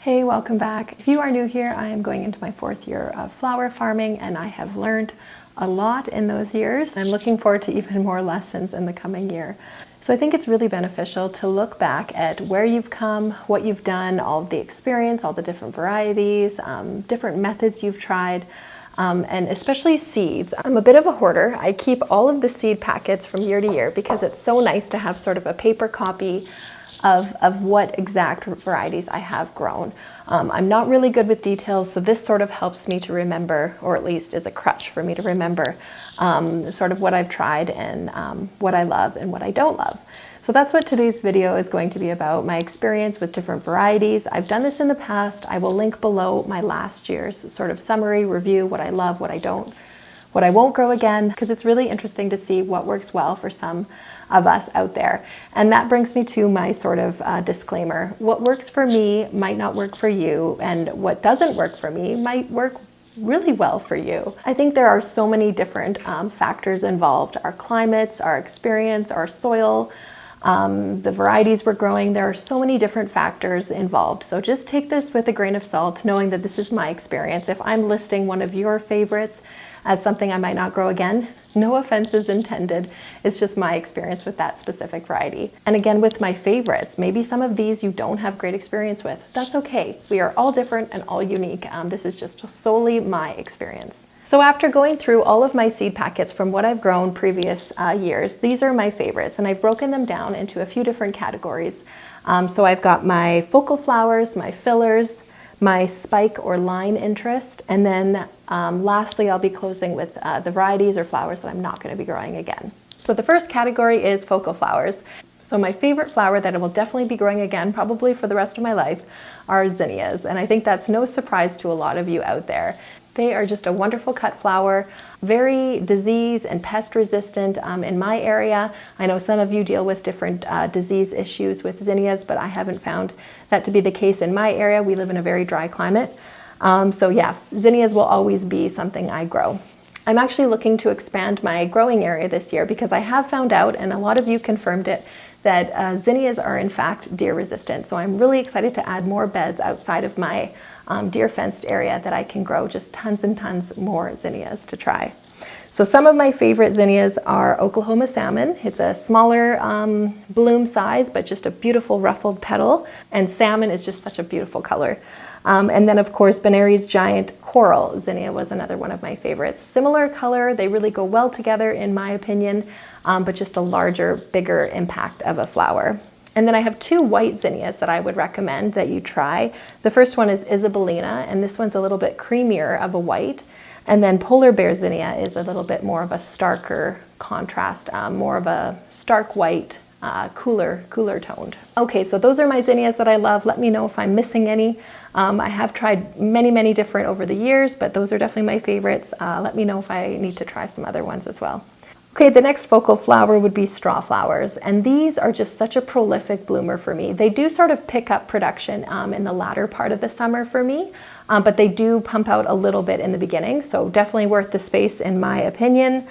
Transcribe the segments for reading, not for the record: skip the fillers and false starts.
Hey, welcome back. If you are new here, I am going into my 4th year of flower farming and I have learned a lot in those years. I'm looking forward to even more lessons in the coming year. So I think it's really beneficial to look back at where you've come, what you've done, all of the experience, all the different varieties, different methods you've tried, and especially seeds. I'm a bit of a hoarder. I keep all of the seed packets from year to year because it's so nice to have sort of a paper copy of what exact varieties I have grown. I'm not really good with details, so this sort of helps me to remember, or at least is a crutch for me to remember, sort of what I've tried and what I love and what I don't love. So that's what today's video is going to be about, my experience with different varieties. I've done this in the past. I will link below my last year's sort of summary review, what I love, what I don't, what I won't grow again, because it's really interesting to see what works well for some of us out there. And that brings me to my sort of disclaimer. What works for me might not work for you, and what doesn't work for me might work really well for you. I think there are so many different factors involved. Our climates, our experience, our soil, the varieties we're growing, there are so many different factors involved. So just take this with a grain of salt, knowing that this is my experience. If I'm listing one of your favorites as something I might not grow again, no offenses intended. It's just my experience with that specific variety. And again, with my favorites, maybe some of these you don't have great experience with. That's okay. We are all different and all unique. This is just solely my experience. So after going through all of my seed packets from what I've grown previous years, these are my favorites, and I've broken them down into a few different categories. So I've got my focal flowers, my fillers, my spike or line interest, and then lastly I'll be closing with the varieties or flowers that I'm not going to be growing again. So the first category is focal flowers. So my favorite flower that I will definitely be growing again, probably for the rest of my life, are zinnias, and I think that's no surprise to a lot of you out there. They are just a wonderful cut flower, very disease and pest resistant in my area. I know some of you deal with different disease issues with zinnias, but I haven't found that to be the case in my area. We live in a very dry climate. So yeah, zinnias will always be something I grow. I'm actually looking to expand my growing area this year because I have found out, and a lot of you confirmed it, that zinnias are in fact deer resistant. So I'm really excited to add more beds outside of my deer fenced area that I can grow just tons and tons more zinnias to try. So some of my favorite zinnias are Oklahoma salmon. It's a smaller bloom size, but just a beautiful ruffled petal. And salmon is just such a beautiful color. And then of course, Benary's giant coral zinnia was another one of my favorites. Similar color, they really go well together in my opinion, but just a larger, bigger impact of a flower. And then I have two white zinnias that I would recommend that you try. The first one is Isabellina, and this one's a little bit creamier of a white. And then Polar Bear zinnia is a little bit more of a starker contrast, more of a stark white, cooler toned. Okay, so those are my zinnias that I love. Let me know if I'm missing any. I have tried many different over the years, but those are definitely my favorites. Let me know if I need to try some other ones as well. Okay, the next focal flower would be straw flowers, and these are just such a prolific bloomer for me. They do sort of pick up production in the latter part of the summer for me, but they do pump out a little bit in the beginning, so definitely worth the space in my opinion.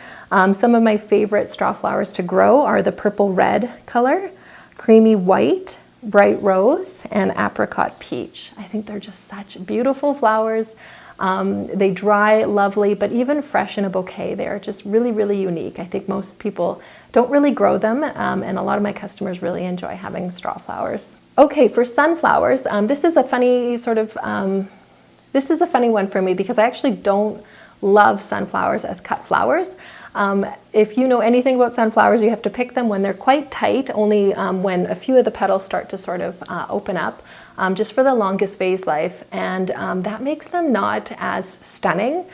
Some of my favorite straw flowers to grow are the purple red color, creamy white, bright rose, and apricot peach. I think they're just such beautiful flowers. They dry lovely, but even fresh in a bouquet, they are just really unique. I think most people don't really grow them, and a lot of my customers really enjoy having straw flowers. Okay, for sunflowers, this is a funny one for me because I actually don't love sunflowers as cut flowers. If you know anything about sunflowers, you have to pick them when they're quite tight, only when a few of the petals start to sort of open up, just for the longest phase life. And that makes them not as stunning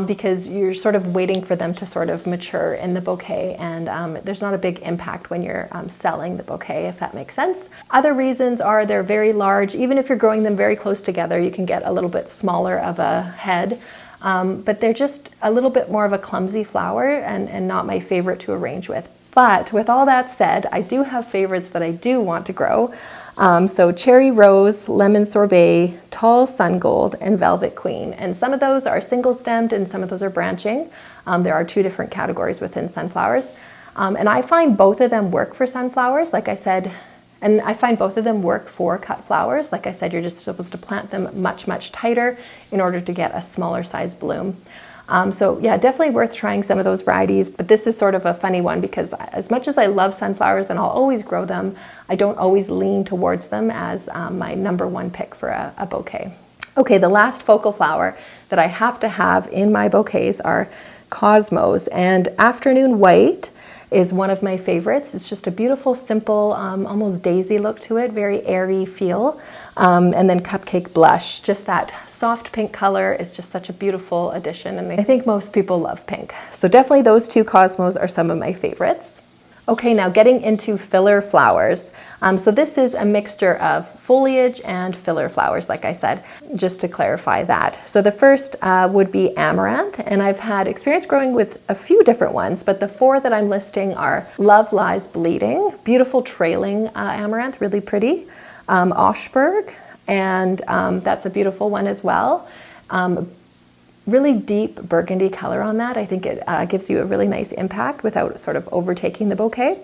because you're sort of waiting for them to sort of mature in the bouquet, and there's not a big impact when you're selling the bouquet, if that makes sense. Other reasons are they're very large. Even if you're growing them very close together, you can get a little bit smaller of a head. But they're just a little bit more of a clumsy flower and not my favorite to arrange with. But with all that said, I do have favorites that I do want to grow. So cherry rose, lemon sorbet, tall sun gold, and velvet queen. And some of those are single stemmed and some of those are branching. There are two different categories within sunflowers. And I find both of them work for sunflowers. Like I said, And I find both of them work for cut flowers. Like I said, you're just supposed to plant them much, much tighter in order to get a smaller size bloom. So yeah, definitely worth trying some of those varieties, but this is sort of a funny one because as much as I love sunflowers and I'll always grow them, I don't always lean towards them as my number one pick for a bouquet. Okay, the last focal flower that I have to have in my bouquets are cosmos, and afternoon white is one of my favorites. It's just a beautiful, simple, almost daisy look to it, very airy feel. And then cupcake blush, just that soft pink color is just such a beautiful addition, and I think most people love pink. So definitely those two cosmos are some of my favorites. Okay, now getting into filler flowers. So this is a mixture of foliage and filler flowers, like I said, just to clarify that. So the first would be amaranth, and I've had experience growing with a few different ones, but the four that I'm listing are Love Lies Bleeding, beautiful trailing amaranth, really pretty, Oshberg, and that's a beautiful one as well. Really deep burgundy color on that. I think it gives you a really nice impact without sort of overtaking the bouquet.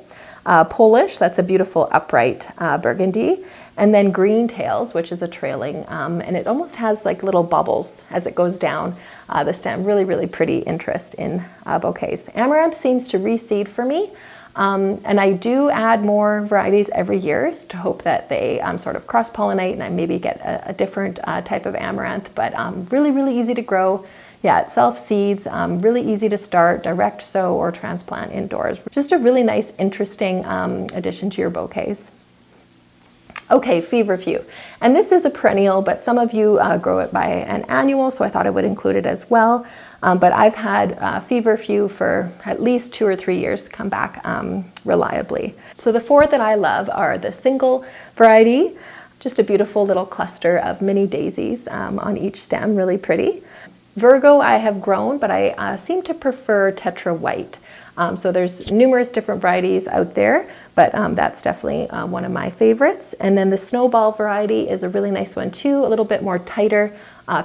Polish, that's a beautiful upright burgundy. And then green tails, which is a trailing, and it almost has like little bubbles as it goes down the stem. Really, really pretty interest in bouquets. Amaranth seems to reseed for me. And I do add more varieties every year to hope that they sort of cross-pollinate and I maybe get a different type of amaranth, but really, really easy to grow. Yeah, it self-seeds, really easy to start, direct sow or transplant indoors. Just a really nice, interesting addition to your bouquets. Okay, feverfew. And this is a perennial, but some of you grow it by an annual, so I thought I would include it as well. But I've had feverfew for at least 2 or 3 years come back reliably. So the four that I love are the single variety, just a beautiful little cluster of mini daisies on each stem, really pretty. Virgo I have grown, but I seem to prefer Tetra White. So there's numerous different varieties out there, but that's definitely one of my favorites. And then the Snowball variety is a really nice one too, a little bit more tighter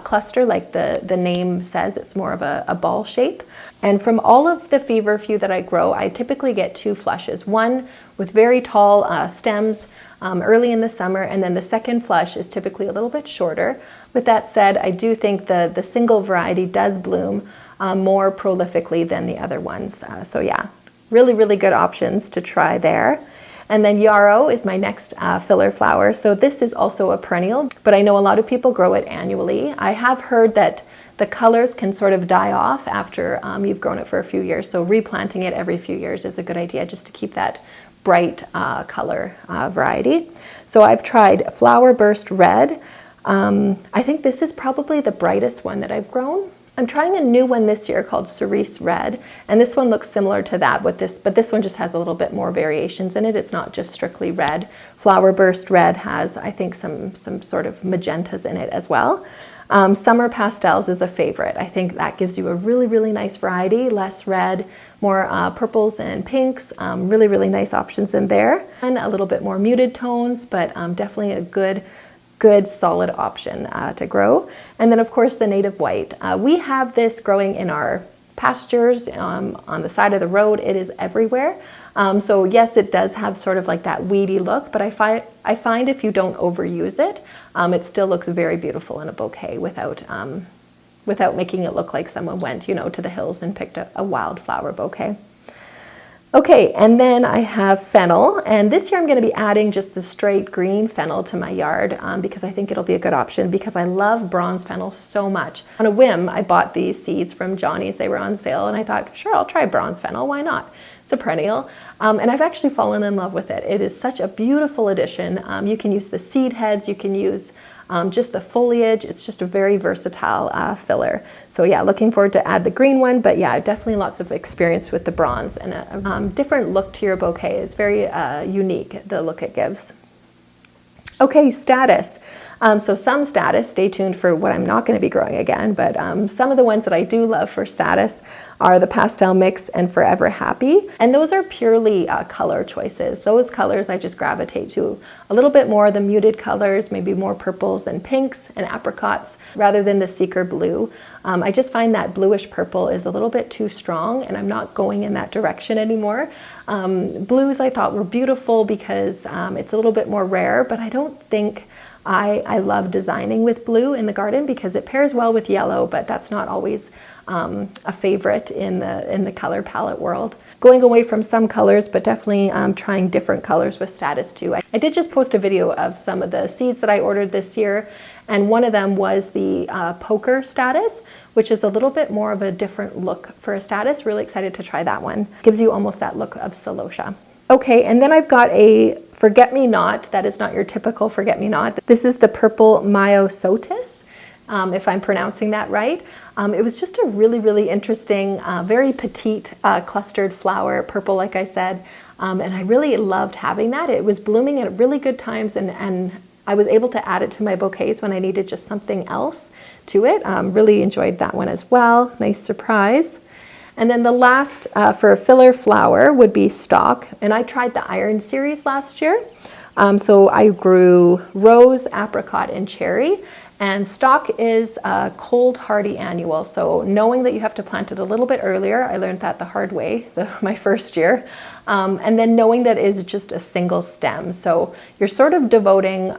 cluster, like the name says, it's more of a ball shape. And from all of the feverfew that I grow, I typically get 2 flushes, one with very tall stems early in the summer, and then the second flush is typically a little bit shorter. With that said, I do think the single variety does bloom more prolifically than the other ones. So yeah, really, really good options to try there. And then yarrow is my next filler flower. So this is also a perennial, but I know a lot of people grow it annually. I have heard that the colors can sort of die off after you've grown it for a few years. So replanting it every few years is a good idea just to keep that bright color variety. So I've tried Flower Burst Red. I think this is probably the brightest one that I've grown. I'm trying a new one this year called Cerise Red, and this one looks similar to that with this, but this one just has a little bit more variations in it. It's not just strictly red. Flower Burst Red has, I think, some sort of magentas in it as well. Summer Pastels is a favorite. I think that gives you a really, really nice variety, less red, more purples and pinks, really, really nice options in there. And a little bit more muted tones, but definitely a good solid option to grow. And then of course the native white. We have this growing in our pastures on the side of the road. It is everywhere. So yes, it does have sort of like that weedy look, but I find if you don't overuse it, it still looks very beautiful in a bouquet without making it look like someone went, to the hills and picked a wildflower bouquet. Okay, and then I have fennel, and this year I'm going to be adding just the straight green fennel to my yard because I think it'll be a good option because I love bronze fennel so much. On a whim, I bought these seeds from Johnny's. They were on sale, and I thought, sure, I'll try bronze fennel. Why not? It's a perennial, and I've actually fallen in love with it. It is such a beautiful addition. You can use the seed heads, you can use just the foliage. It's just a very versatile filler. So yeah, looking forward to add the green one, but yeah, definitely lots of experience with the bronze and a different look to your bouquet. It's very unique, the look it gives. Okay, status. So some status, stay tuned for what I'm not going to be growing again, but some of the ones that I do love for status are the Pastel Mix and Forever Happy. And those are purely color choices. Those colors I just gravitate to a little bit more, the muted colors, maybe more purples and pinks and apricots rather than the Seeker Blue. I just find that bluish purple is a little bit too strong and I'm not going in that direction anymore. Blues I thought were beautiful because it's a little bit more rare, but I don't think I love designing with blue in the garden because it pairs well with yellow, but that's not always a favorite in the color palette world. Going away from some colors, but definitely trying different colors with status too. I did just post a video of some of the seeds that I ordered this year, and one of them was the poker status, which is a little bit more of a different look for a status. Really excited to try that one. Gives you almost that look of celosia. Okay, and then I've got a forget-me-not. That is not your typical forget-me-not. This is the purple myosotis, if I'm pronouncing that right. It was just a really, really interesting, very petite clustered flower, purple like I said, and I really loved having that. It was blooming at really good times, and I was able to add it to my bouquets when I needed just something else to it. Really enjoyed that one as well. Nice surprise. And then the last for a filler flower would be Stock. And I tried the Iron series last year. So I grew rose, apricot, and cherry. And Stock is a cold hardy annual. So knowing that you have to plant it a little bit earlier, I learned that the hard way my first year. And then knowing that it is just a single stem. So you're sort of devoting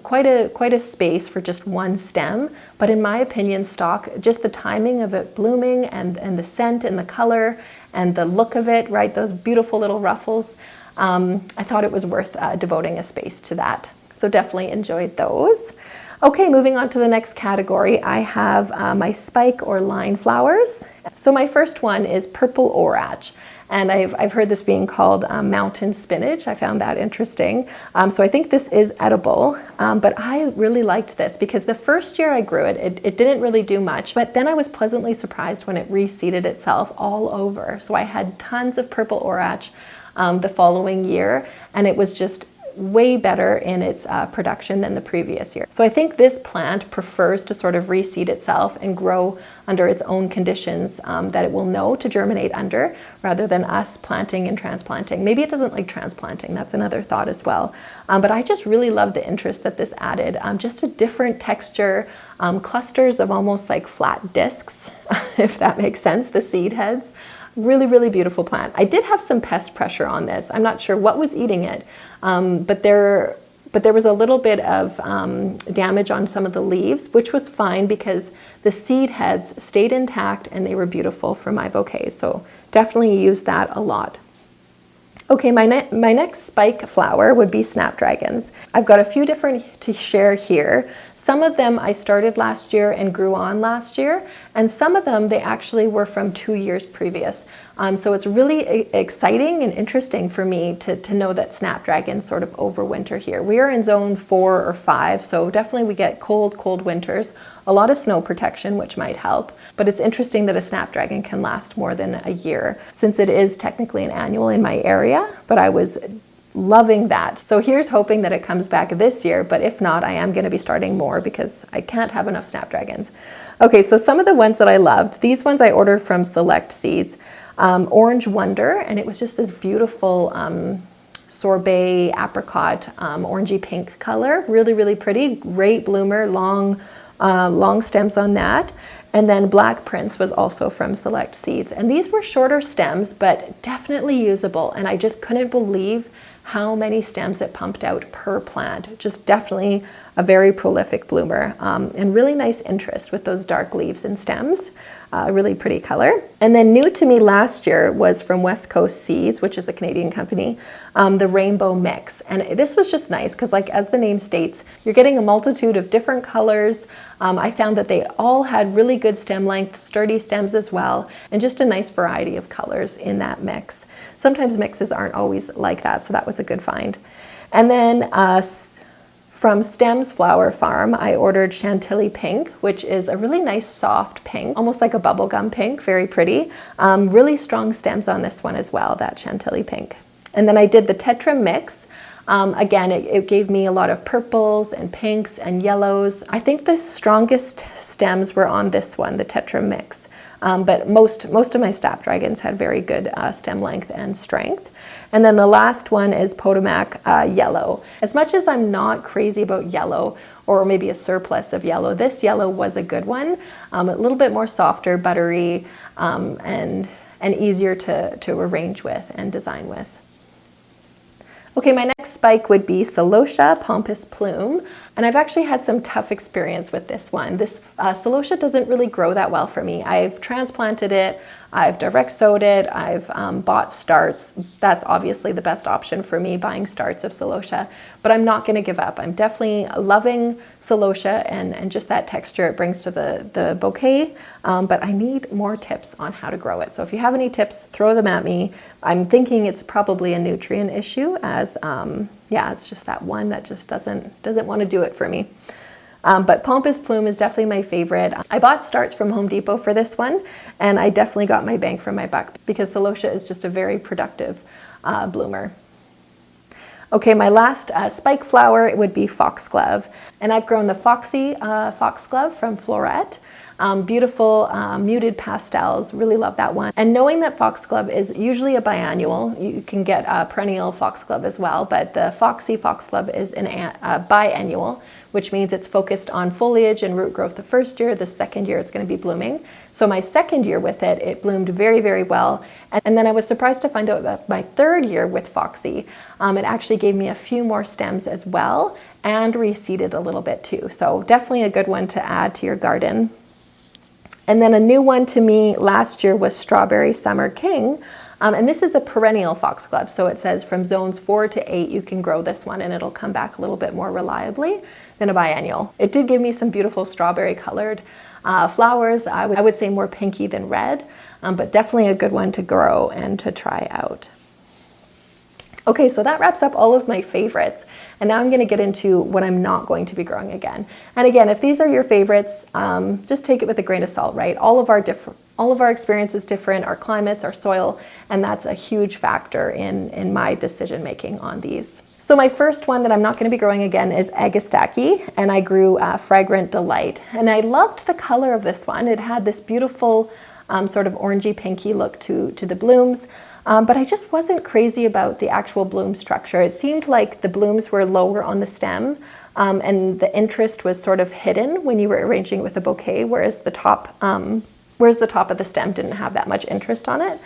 quite a space for just one stem. But in my opinion, Stock, just the timing of it blooming and the scent and the color and the look of it, right? Those beautiful little ruffles. I thought it was worth devoting a space to that. So definitely enjoyed those. Okay, moving on to the next category, I have my spike or line flowers. So my first one is Purple Orach. And I've heard this being called mountain spinach. I found that interesting. So I think this is edible, but I really liked this because the first year I grew it, it didn't really do much, but then I was pleasantly surprised when it reseeded itself all over. So I had tons of Purple Orach the following year, and it was just way better in its production than the previous year. So I think this plant prefers to sort of reseed itself and grow under its own conditions that it will know to germinate under, rather than us planting and transplanting. Maybe it doesn't like transplanting, that's another thought as well. But I just really love the interest that this added. Just a different texture, clusters of almost like flat discs, if that makes sense, the seed heads. Really, really beautiful plant. I did have some pest pressure on this. I'm not sure what was eating it, but there was a little bit of damage on some of the leaves, which was fine because the seed heads stayed intact and they were beautiful for my bouquet. So definitely use that a lot. Okay, my next spike flower would be snapdragons. I've got a few different to share here. Some of them I started last year and grew on last year, and some of them they actually were from 2 years previous. So it's really exciting and interesting for me to know that snapdragons sort of overwinter here. We are in zone 4 or 5, so definitely we get cold winters, a lot of snow protection, which might help. But it's interesting that a snapdragon can last more than a year, since it is technically an annual in my area, but I was loving that. So here's hoping that it comes back this year, but if not, I am going to be starting more because I can't have enough snapdragons. Okay, so some of the ones that I loved, these ones I ordered from Select Seeds. Orange Wonder, and it was just this beautiful sorbet apricot orangey pink color. Really, really pretty, great bloomer, long stems on that. And then Black Prince was also from Select Seeds. And these were shorter stems, but definitely usable. And I just couldn't believe how many stems it pumped out per plant. Just definitely a very prolific bloomer, and really nice interest with those dark leaves and stems. Really pretty color. And then new to me last year was from West Coast Seeds, which is a Canadian company, the Rainbow Mix. And this was just nice because, like as the name states, you're getting a multitude of different colors. I found that they all had really good stem length, sturdy stems as well, and just a nice variety of colors in that mix. Sometimes mixes aren't always like that, so that was a good find. And then from Stems Flower Farm, I ordered Chantilly Pink, which is a really nice soft pink, almost like a bubblegum pink, very pretty. Really strong stems on this one as well, that Chantilly Pink. And then I did the Tetra Mix. Again, it gave me a lot of purples and pinks and yellows. I think the strongest stems were on this one, the Tetra Mix. But most of my snapdragons had very good stem length and strength. And then the last one is Potomac Yellow. As much as I'm not crazy about yellow, or maybe a surplus of yellow, this yellow was a good one. A little bit more softer, buttery, and easier to arrange with and design with. Okay, my next spike would be Celosia Pompous Plume, and I've actually had some tough experience with this one. This Celosia doesn't really grow that well for me. I've transplanted it, I've direct sowed it, I've bought starts. That's obviously the best option for me, buying starts of Celosia, but I'm not going to give up. I'm definitely loving Celosia and just that texture it brings to the bouquet, but I need more tips on how to grow it. So if you have any tips, throw them at me. I'm thinking it's probably a nutrient issue, as yeah, it's just that one that just doesn't want to do it for me. But Pompous Plume is definitely my favorite. I bought starts from Home Depot for this one, and I definitely got my bang for my buck because Celosia is just a very productive bloomer. Okay, my last spike flower, it would be Foxglove, and I've grown the Foxy Foxglove from Floret. Beautiful muted pastels, really love that one. And knowing that Foxglove is usually a biannual, you can get a perennial Foxglove as well, but the Foxy Foxglove is a biannual, which means it's focused on foliage and root growth the first year. The second year it's going to be blooming. So my second year with it, it bloomed very, very well. And then I was surprised to find out that my third year with Foxy, it actually gave me a few more stems as well and reseeded a little bit too. So definitely a good one to add to your garden. And then a new one to me last year was Strawberry Summer King. And this is a perennial foxglove. So it says from zones 4 to 8, you can grow this one and it'll come back a little bit more reliably than a biennial. It did give me some beautiful strawberry colored flowers. I would say more pinky than red, but definitely a good one to grow and to try out. Okay, so that wraps up all of my favorites. And now I'm going to get into what I'm not going to be growing again. And again, if these are your favorites, just take it with a grain of salt, right? All of our experience is different, our climates, our soil, and that's a huge factor in my decision making on these. So my first one that I'm not going to be growing again is Agastaki, and I grew Fragrant Delight. And I loved the color of this one. It had this beautiful sort of orangey pinky look to the blooms. But I just wasn't crazy about the actual bloom structure. It seemed like the blooms were lower on the stem, and the interest was sort of hidden when you were arranging with a bouquet, whereas the top of the stem didn't have that much interest on it.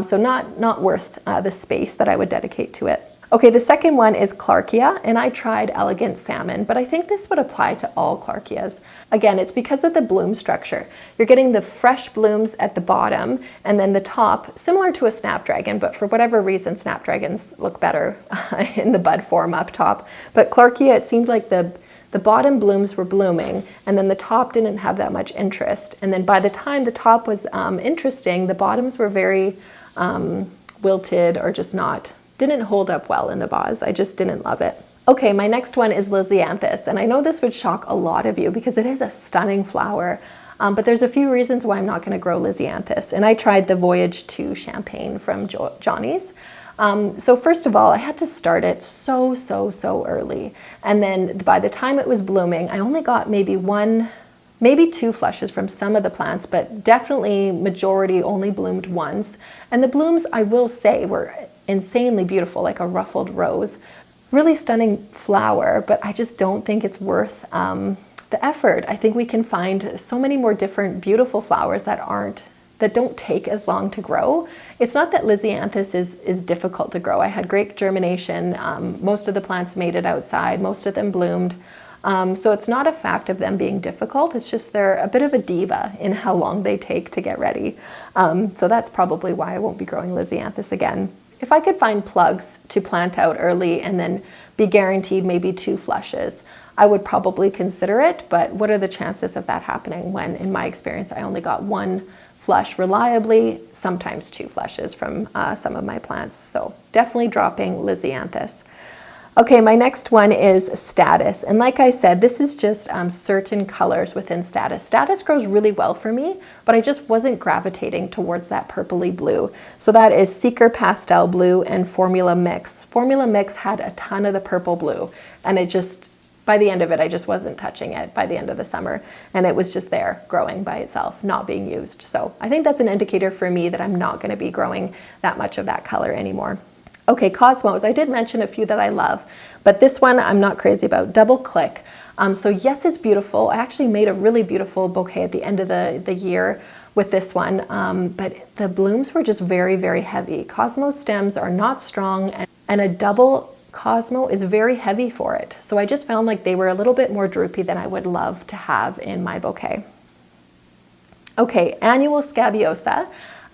So not worth the space that I would dedicate to it. Okay, the second one is Clarkia, and I tried Elegant Salmon, but I think this would apply to all Clarkias. Again, it's because of the bloom structure. You're getting the fresh blooms at the bottom, and then the top, similar to a snapdragon, but for whatever reason, snapdragons look better in the bud form up top. But Clarkia, it seemed like the bottom blooms were blooming, and then the top didn't have that much interest. And then by the time the top was interesting, the bottoms were very wilted or just didn't hold up well in the vase. I just didn't love it. Okay, my next one is Lisianthus, and I know this would shock a lot of you because it is a stunning flower, but there's a few reasons why I'm not going to grow Lisianthus, and I tried the Voyage to Champagne from Johnny's. So first of all, I had to start it so early, and then by the time it was blooming, I only got maybe two flushes from some of the plants, but definitely majority only bloomed once. And the blooms, I will say, were insanely beautiful, like a ruffled rose. Really stunning flower, but I just don't think it's worth the effort. I think we can find so many more different beautiful flowers that don't take as long to grow. It's not that Lisianthus is difficult to grow. I had great germination. Most of the plants made it outside. Most of them bloomed. So it's not a fact of them being difficult. It's just they're a bit of a diva in how long they take to get ready. So that's probably why I won't be growing Lisianthus again. If I could find plugs to plant out early and then be guaranteed maybe 2 flushes, I would probably consider it, but what are the chances of that happening when, in my experience, I only got 1 flush reliably, sometimes 2 flushes from some of my plants. So definitely dropping Lisianthus. Okay, my next one is Status. And like I said, this is just certain colors within Status. Status grows really well for me, but I just wasn't gravitating towards that purpley blue. So that is Seeker Pastel Blue and Formula Mix. Formula Mix had a ton of the purple blue, and it just, by the end of it, I just wasn't touching it by the end of the summer. And it was just there growing by itself, not being used. So I think that's an indicator for me that I'm not gonna be growing that much of that color anymore. Okay, Cosmos, I did mention a few that I love, but this one I'm not crazy about, Double Click. So yes, it's beautiful. I actually made a really beautiful bouquet at the end of the year with this one, but the blooms were just very, very heavy. Cosmos stems are not strong, and a double Cosmo is very heavy for it. So I just found like they were a little bit more droopy than I would love to have in my bouquet. Okay, Annual Scabiosa.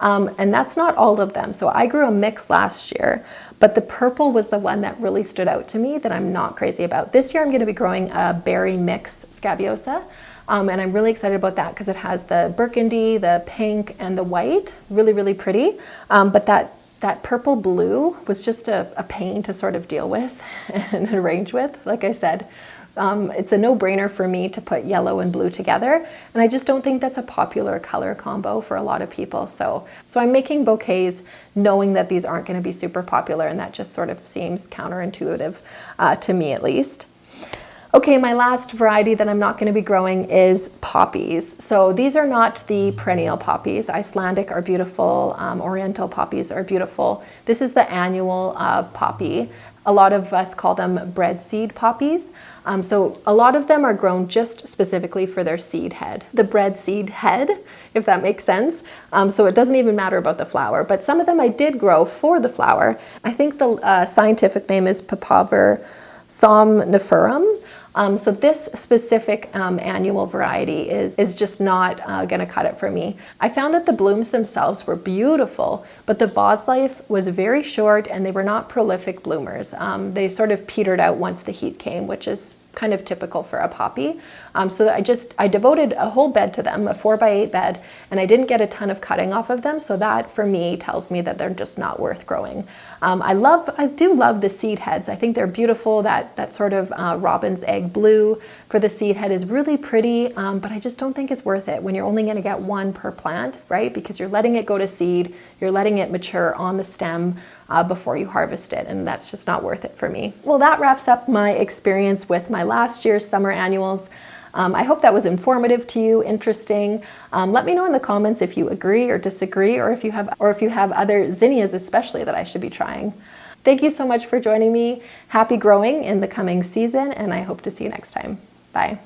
And that's not all of them. So I grew a mix last year, but the purple was the one that really stood out to me that I'm not crazy about. This year I'm going to be growing a berry mix Scabiosa, and I'm really excited about that because it has the burgundy, the pink, and the white. Really, really pretty. But that purple blue was just a pain to sort of deal with and arrange with. Like I said, it's a no-brainer for me to put yellow and blue together, and I just don't think that's a popular color combo for a lot of people. So I'm making bouquets knowing that these aren't going to be super popular, and that just sort of seems counterintuitive to me at least. Okay, my last variety that I'm not going to be growing is poppies. So these are not the perennial poppies. Icelandic are beautiful, Oriental poppies are beautiful. This is the annual poppy. A lot of us call them bread seed poppies. So a lot of them are grown just specifically for their seed head. The bread seed head, if that makes sense. So it doesn't even matter about the flower, but some of them I did grow for the flower. I think the scientific name is Papaver somniferum. So this specific annual variety is just not gonna cut it for me. I found that the blooms themselves were beautiful, but the vase life was very short and they were not prolific bloomers. They sort of petered out once the heat came, which is kind of typical for a poppy. So I devoted a whole bed to them, a 4x8 bed, and I didn't get a ton of cutting off of them. So that for me tells me that they're just not worth growing. I do love the seed heads. I think they're beautiful. That sort of robin's egg blue for the seed head is really pretty, but I just don't think it's worth it when you're only gonna get one per plant, right? Because you're letting it go to seed, you're letting it mature on the stem before you harvest it, and that's just not worth it for me. Well, that wraps up my experience with my last year's summer annuals. I hope that was informative to you, interesting. Let me know in the comments if you agree or disagree, or if you have other zinnias especially that I should be trying. Thank you so much for joining me. Happy growing in the coming season, and I hope to see you next time. Bye.